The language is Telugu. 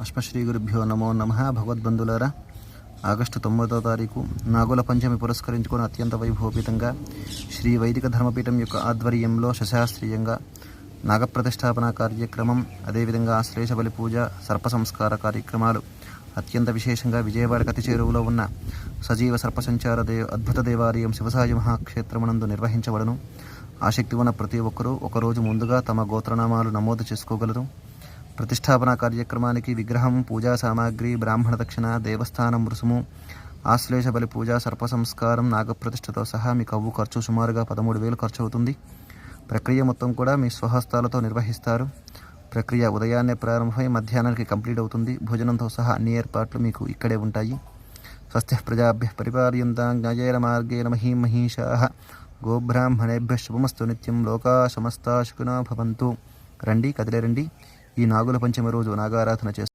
అశ్మశ్రీ గురుభ్యో నమో నమః. భగవద్బంధులారా, ఆగస్టు 9వ తారీఖు నాగుల పంచమి పురస్కరించుకొని అత్యంత వైభవపేతంగా శ్రీ వైదిక ధర్మపీఠం యొక్క ఆధ్వర్యంలో శశాస్త్రీయంగా నాగప్రతిష్టాపన కార్యక్రమం, అదేవిధంగా ఆశ్లేష బలి పూజ, సర్ప సంస్కార కార్యక్రమాలు అత్యంత విశేషంగా విజయవాడ కతి చేరువలో ఉన్న సజీవ సర్పసంచార అద్భుత దేవాలయం శివసాయి మహాక్షేత్రమునందు నిర్వహించబడను. ఆసక్తి ఉన్న ప్రతి ఒక్కరూ ఒకరోజు ముందుగా తమ గోత్రనామాలు నమోదు చేసుకోగలరు. ప్రతిష్టాపన కార్యక్రమానికి విగ్రహం, పూజా సామాగ్రి, బ్రాహ్మణ దక్షిణ, దేవస్థానం రుసుము, ఆశ్లేష బలి పూజ, సర్ప సంస్కారం, నాగప్రతిష్ఠతో సహా మీకు అవ్వు ఖర్చు సుమారుగా 13,000 ఖర్చు అవుతుంది. ప్రక్రియ మొత్తం కూడా మీ స్వహస్తాలతో నిర్వహిస్తారు. ప్రక్రియ ఉదయాన్నే ప్రారంభమై మధ్యాహ్నానికి కంప్లీట్ అవుతుంది. భోజనంతో సహా అన్ని ఏర్పాట్లు మీకు ఇక్కడే ఉంటాయి. స్వస్తి ప్రజాభ్యః పరిపాలయంతాం న్యాయేన మార్గేణ మహీం మహీషాః గోబ్రాహ్మణేభ్యః శుభమస్తు నిత్యం. లోకా సమస్తా సుఖినో భవంతు. రండి, కదిలే రండి. ఈ నాగుల పంచమి రోజు నాగారాధన చేస్తారు.